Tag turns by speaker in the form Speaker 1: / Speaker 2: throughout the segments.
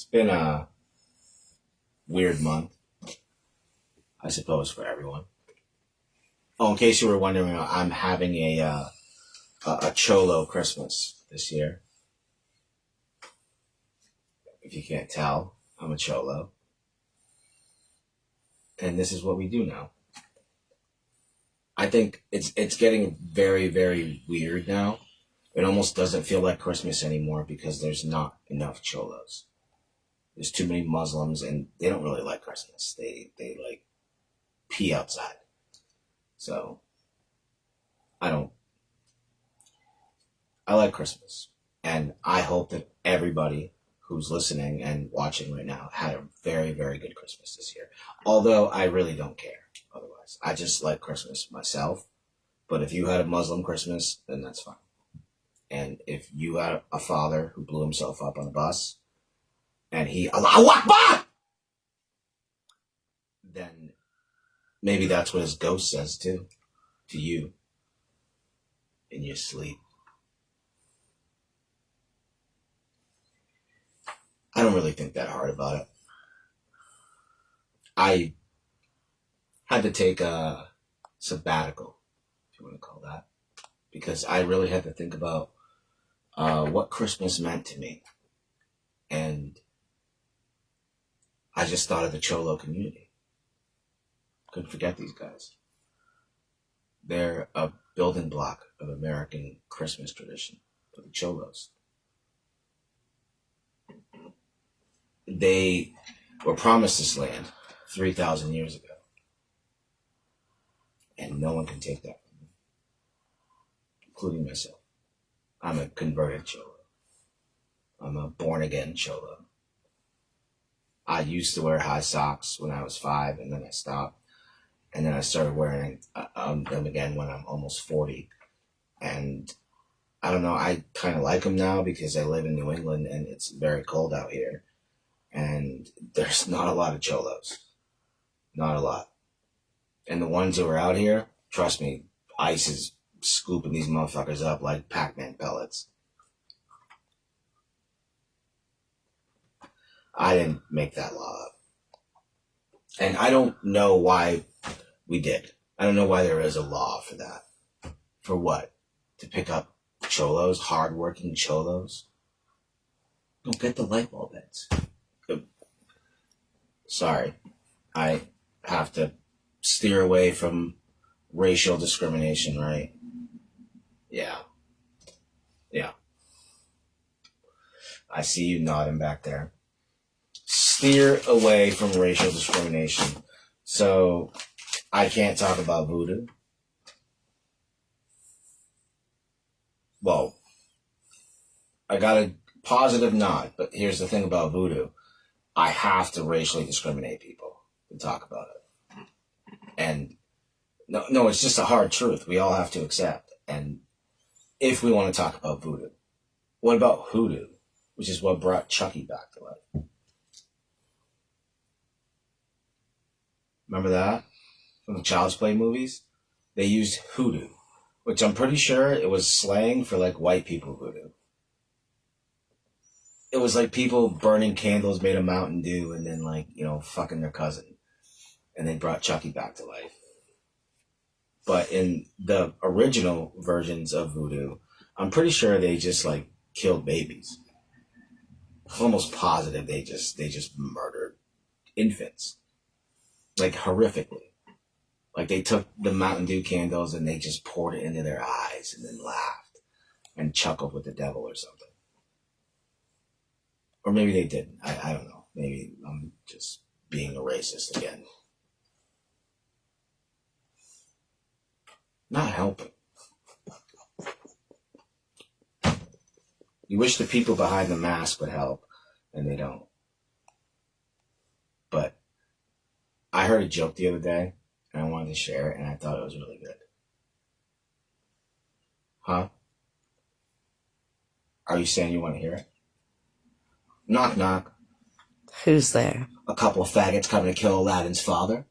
Speaker 1: It's been a weird month, I suppose, for everyone. Oh, in case you were wondering, I'm having a cholo Christmas this year. If you can't tell, I'm a cholo, and this is what we do now. I think it's getting very, very weird now. It almost doesn't feel like Christmas anymore because there's not enough cholos. There's too many Muslims, and they don't really like Christmas. They like pee outside. So I don't. I like Christmas, and I hope that everybody who's listening and watching right now had a very, very good Christmas this year. Although I really don't care otherwise. I just like Christmas myself. But if you had a Muslim Christmas, then that's fine. And if you had a father who blew himself up on a bus and he Allahu Akbar, then maybe that's what his ghost says too, to you in your sleep. I don't really think that hard about it. I had to take a sabbatical, if you want to call that, because I really had to think about what Christmas meant to me. And I just thought of the Cholo community. Couldn't forget these guys. They're a building block of American Christmas tradition for the Cholos. They were promised this land 3,000 years ago. And no one can take that from them, including myself. I'm a converted Cholo. I'm a born-again Cholo. I used to wear high socks when I was 5, and then I stopped. And then I started wearing them again when I'm almost 40. And I don't know, I kind of like them now because I live in New England and it's very cold out here. And there's not a lot of Cholos. Not a lot. And the ones who are out here, trust me, ice is scooping these motherfuckers up like Pac-Man pellets. I didn't make that law up. And I don't know why we did. I don't know why there is a law for that. For what? To pick up Cholos, hardworking Cholos? Don't get the light bulb heads. Sorry. I have to steer away from racial discrimination, right? Yeah. I see you nodding back there. Steer away from racial discrimination. So I can't talk about voodoo. Well, I got a positive nod, but here's the thing about voodoo. I have to racially discriminate people to talk about it. And no, it's just a hard truth we all have to accept. And if we want to talk about voodoo, what about hoodoo, which is what brought Chucky back to life? Remember that? From the Child's Play movies? They used hoodoo, which I'm pretty sure it was slang for like white people voodoo. It was like people burning candles made of Mountain Dew and then like, fucking their cousin. And they brought Chucky back to life. But in the original versions of voodoo, I'm pretty sure they just like killed babies. I'm almost positive they just murdered infants. Like horrifically. Like they took the Mountain Dew candles and they just poured it into their eyes and then laughed and chuckled with the devil or something. Or maybe they didn't. I don't know. Maybe I'm just being a racist again. Not helping. You wish the people behind the mask would help, and they don't. But I heard a joke the other day, and I wanted to share it, and I thought it was really good. Huh? Are you saying you want to hear it? Knock, knock.
Speaker 2: Who's there?
Speaker 1: A couple of faggots coming to kill Aladdin's father.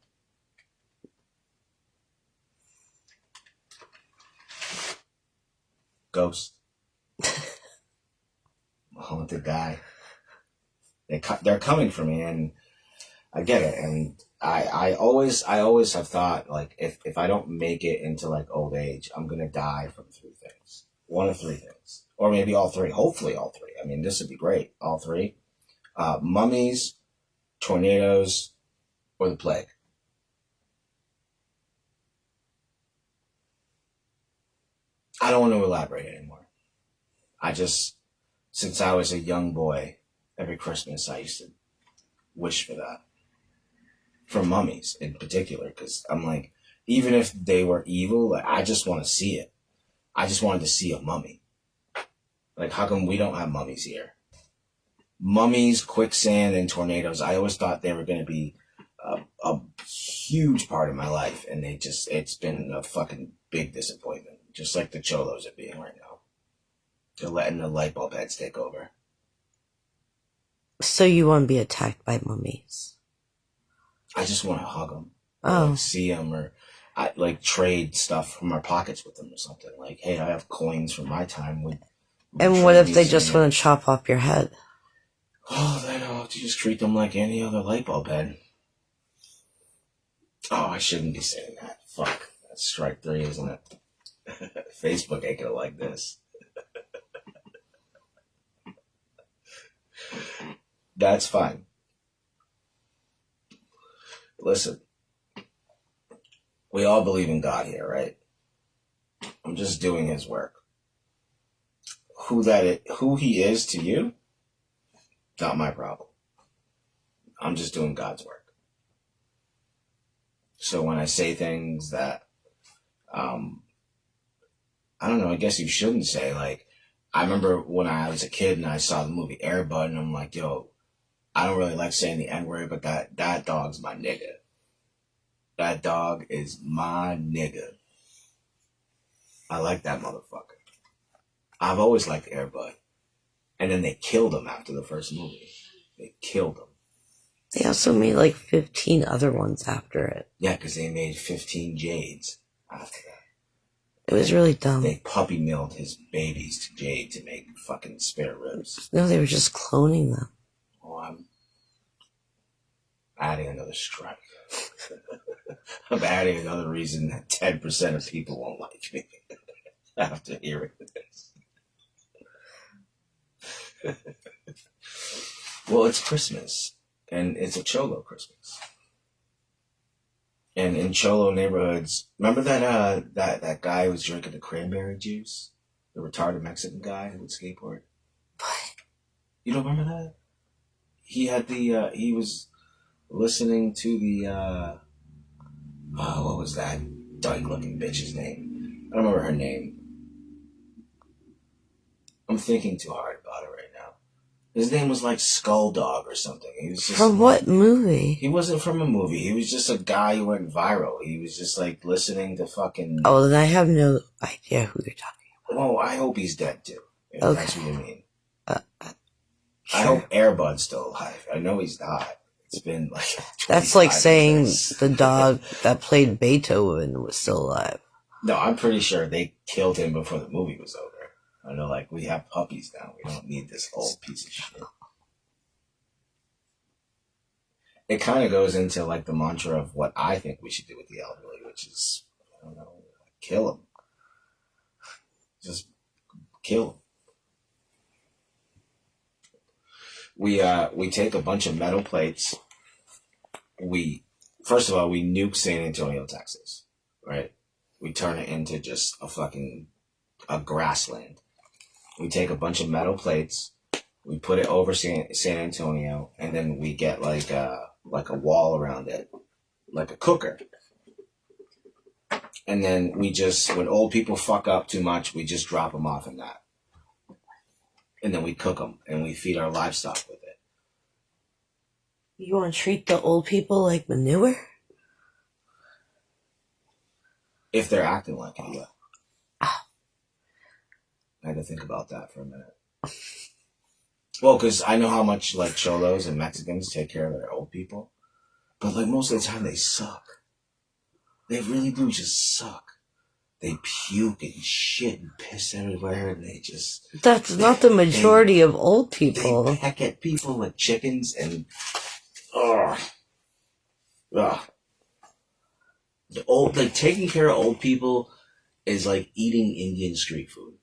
Speaker 1: Ghost. A haunted guy. They're coming for me, and I get it. And I always have thought, like, if I don't make it into like old age, I'm gonna die from three things. One of three things, or maybe all three. Hopefully, all three. I mean, this would be great. All three: mummies, tornadoes, or the plague. I don't want to elaborate anymore. I just, since I was a young boy, every Christmas I used to wish for that. For mummies in particular, because I'm like, even if they were evil, like, I just want to see it. I just wanted to see a mummy. Like, how come we don't have mummies here? Mummies, quicksand, and tornadoes. I always thought they were going to be a huge part of my life, and it's been a fucking big disappointment. Just like the cholos are being right now. They're letting the light bulb heads take over.
Speaker 2: So you want to be attacked by mummies?
Speaker 1: I just want to hug them.
Speaker 2: Oh.
Speaker 1: Like, see them, or I like trade stuff from our pockets with them or something. Like, hey, I have coins from my time.
Speaker 2: And what if they just want to chop off your head?
Speaker 1: Oh, then I'll have to just treat them like any other light bulb head. Oh, I shouldn't be saying that. Fuck. That's strike three, isn't it? Facebook ain't gonna like this. That's fine. Listen, we all believe in God here, right? I'm just doing his work. Who he is to you, not my problem. I'm just doing God's work. So when I say things that, I don't know, I guess you shouldn't say, like, I remember when I was a kid and I saw the movie Air Bud, and I'm like, yo, I don't really like saying the N-word, but that dog's my nigga. That dog is my nigga. I like that motherfucker. I've always liked Air Bud. And then they killed him after the first movie. They killed him.
Speaker 2: They also made like 15 other ones after it.
Speaker 1: Yeah, because they made 15 Jades after that.
Speaker 2: It was really dumb.
Speaker 1: They puppy milled his babies to Jade to make fucking spare ribs.
Speaker 2: No, they were just cloning them.
Speaker 1: Oh, I'm adding another strike. I'm adding another reason that 10% of people won't like me after hearing this. Well, it's Christmas, and it's a Cholo Christmas. And in Cholo neighborhoods, remember that guy who was drinking the cranberry juice? The retarded Mexican guy who would skateboard?
Speaker 2: What?
Speaker 1: You don't remember that? He had he was listening to what was that dyke-looking bitch's name? I don't remember her name. I'm thinking too hard about it right now. His name was like Skull Dog or something. He was just
Speaker 2: From what movie?
Speaker 1: He wasn't from a movie. He was just a guy who went viral. He was just like listening to fucking...
Speaker 2: Oh, then I have no idea who you're talking about.
Speaker 1: Well, I hope he's dead too, if
Speaker 2: Okay.
Speaker 1: that's what you mean.
Speaker 2: Sure.
Speaker 1: I hope Air Bud's still alive. I know he's not. It's been like...
Speaker 2: That's like saying
Speaker 1: years.
Speaker 2: the dog that played Beethoven was still alive.
Speaker 1: No, I'm pretty sure they killed him before the movie was over. I know, like, we have puppies now. We don't need this old piece of shit. It kind of goes into, like, the mantra of what I think we should do with the elderly, which is, I don't know, kill them. Just kill them. We take a bunch of metal plates. First of all, we nuke San Antonio, Texas, right? We turn it into just a grassland. We take a bunch of metal plates, we put it over San Antonio, and then we get like a wall around it, like a cooker. And then when old people fuck up too much, we just drop them off in that. And then we cook them, and we feed our livestock with it.
Speaker 2: You want to treat the old people like manure?
Speaker 1: If they're acting like it, yeah. I had to think about that for a minute. Well, because I know how much like cholos and Mexicans take care of their old people, but like most of the time they suck. They really do just suck. They puke and shit and piss everywhere, and they just...
Speaker 2: That's not the majority of old people.
Speaker 1: They peck at people like chickens, and... Ugh. Ugh. Like, taking care of old people is like eating Indian street food.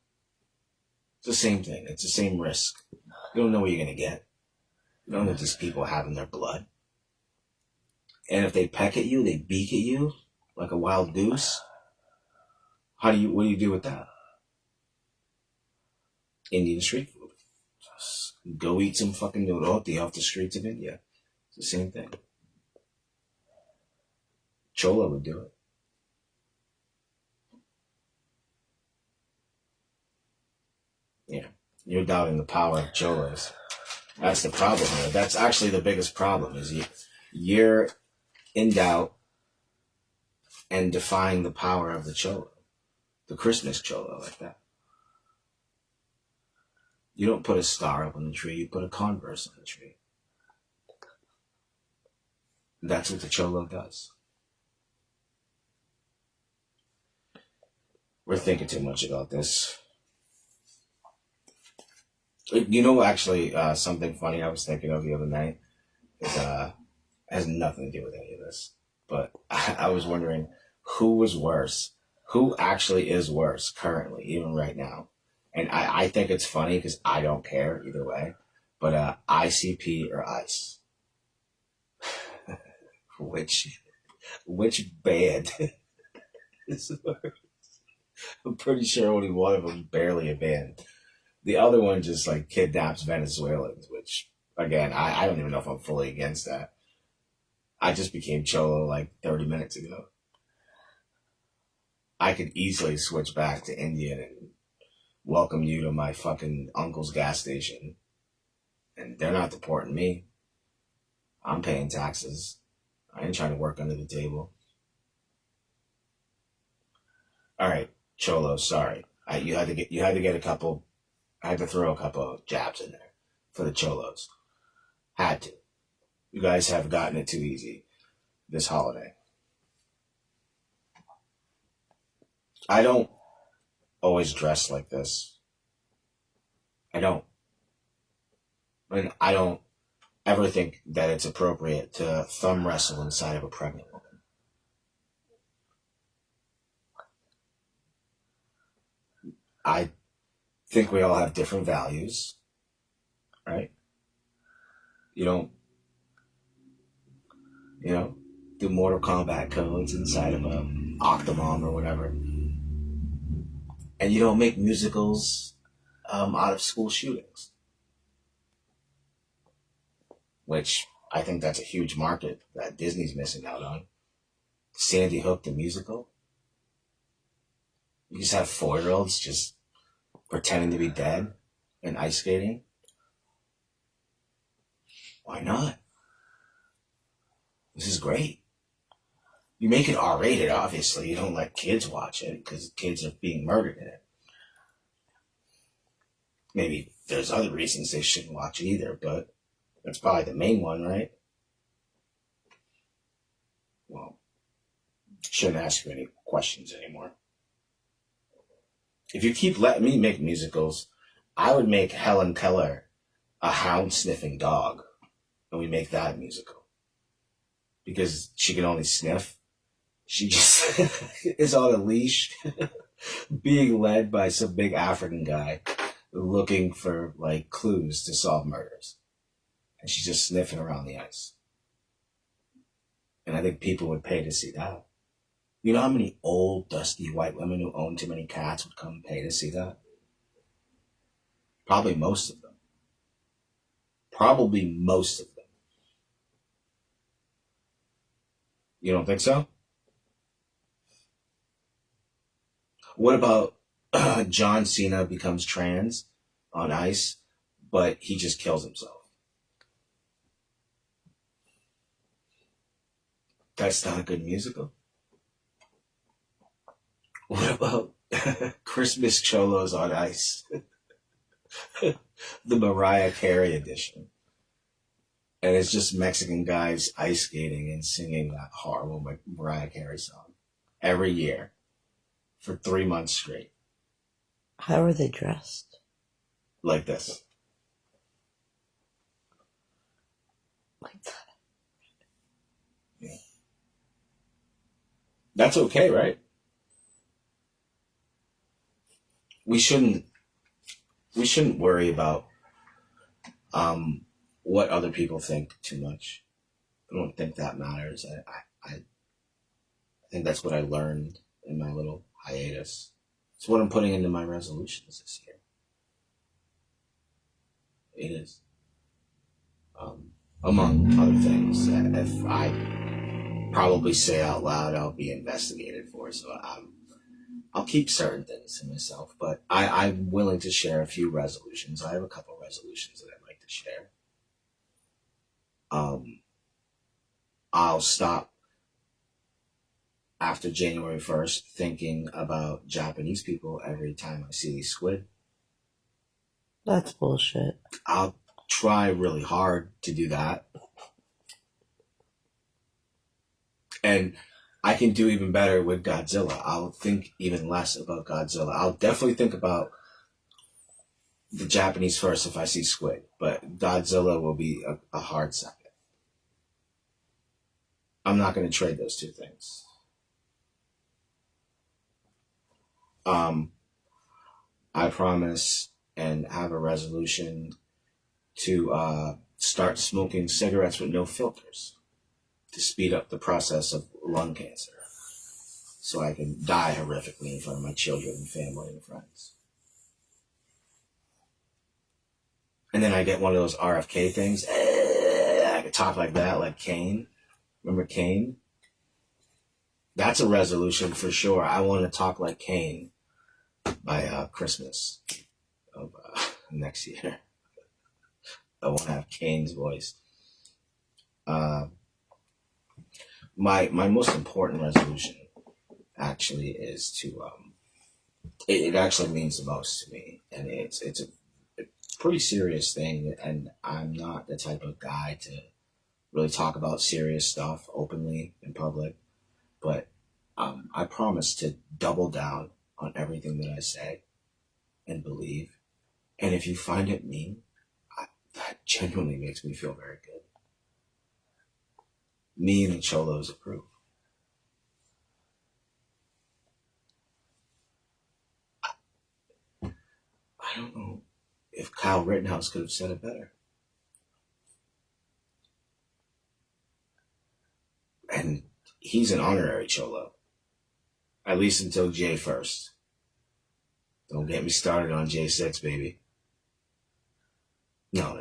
Speaker 1: It's the same thing. It's the same risk. You don't know what you're going to get. You don't know what these people have in their blood. And if they peck at you, they beak at you like a wild goose. What do you do with that? Indian street food. Just go eat some fucking roti off the streets of India. It's the same thing. Chola would do it. Yeah. You're doubting the power of cholas. That's the problem here. That's actually the biggest problem, is you're in doubt and defying the power of the chola. The Christmas chola, like that. You don't put a star up on the tree, you put a Converse on the tree. That's what the cholo does. We're thinking too much about this. You know, actually, something funny I was thinking of the other night is has nothing to do with any of this. But I was wondering who was worse, who actually is worse currently, even right now. And I think it's funny because I don't care either way. But ICP or ICE, which band is worse? I'm pretty sure only one of them barely a band. The other one just like kidnaps Venezuelans, which again, I don't even know if I'm fully against that. I just became Cholo like 30 minutes ago. I could easily switch back to Indian and welcome you to my fucking uncle's gas station. And they're not deporting me. I'm paying taxes. I ain't trying to work under the table. All right, Cholo, sorry. You had to get a couple. I had to throw a couple of jabs in there for the Cholos. Had to. You guys have gotten it too easy this holiday. I don't always dress like this. I don't. And I don't ever think that it's appropriate to thumb wrestle inside of a pregnant woman. I think we all have different values, right? You don't, do Mortal Kombat codes inside of a Octomom or whatever. And you don't make musicals out of school shootings. Which I think that's a huge market that Disney's missing out on. Sandy Hook, the musical. You just have 4-year-olds just pretending to be dead and ice skating. Why not? This is great. You make it R-rated, obviously. You don't let kids watch it because kids are being murdered in it. Maybe there's other reasons they shouldn't watch it either, but that's probably the main one, right? Well, shouldn't ask you any questions anymore. If you keep letting me make musicals, I would make Helen Keller a hound-sniffing dog, and we make that a musical. Because she can only sniff. She just is on a leash, being led by some big African guy looking for, like, clues to solve murders. And she's just sniffing around the ice. And I think people would pay to see that. You know how many old, dusty white women who own too many cats would come and pay to see that? Probably most of them. Probably most of them. You don't think so? What about John Cena becomes trans on ice, but he just kills himself? That's not a good musical. What about Christmas Cholos on Ice? The Mariah Carey edition. And it's just Mexican guys ice skating and singing that horrible Mariah Carey song every year. for 3 months straight.
Speaker 2: How are they dressed?
Speaker 1: Like this.
Speaker 2: Like that.
Speaker 1: Yeah. That's okay, right? We shouldn't worry about what other people think too much. I don't think that matters. I think that's what I learned in my little hiatus. It's what I'm putting into my resolutions this year. It is. Among other things, if I probably say out loud, I'll be investigated for. So I'll keep certain things to myself. But I'm willing to share a few resolutions. I have a couple resolutions that I'd like to share. I'll stop after January 1st thinking about Japanese people every time I see squid.
Speaker 2: That's bullshit.
Speaker 1: I'll try really hard to do that. And I can do even better with Godzilla. I'll think even less about Godzilla. I'll definitely think about the Japanese first if I see squid, but Godzilla will be a hard second. I'm not going to trade those two things. I promise and have a resolution to start smoking cigarettes with no filters to speed up the process of lung cancer so I can die horrifically in front of my children and family and friends. And then I get one of those RFK things. I could talk like that, like Kane. Remember Kane? That's a resolution for sure. I want to talk like Kane by Christmas of next year. I want to have Kane's voice. My most important resolution actually is to it actually means the most to me, and it's a pretty serious thing, and I'm not the type of guy to really talk about serious stuff openly in public, but I promise to double down on everything that I say and believe, and if you find it mean, that genuinely makes me feel very good. Me and the cholos approve. I don't know if Kyle Rittenhouse could have said it better. And he's an honorary cholo, at least until J1st. Don't get me started on J6, baby. No,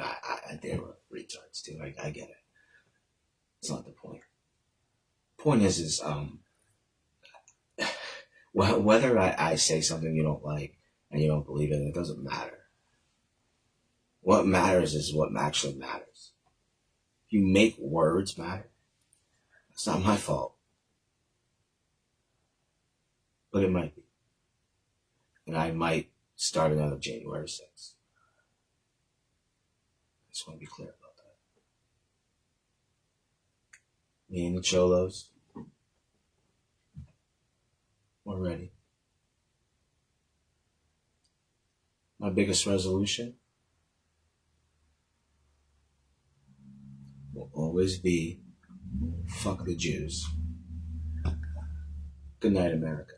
Speaker 1: they were retards too. I get it. It's not the point. Point is whether I say something you don't like and you don't believe in, it doesn't matter. What matters is what actually matters. If you make words matter, it's not my fault, but it might be, and I might start another January 6th. I just want to be clear about that. Me and the cholos, we're ready. My biggest resolution will always be fuck the Jews. Good night, America.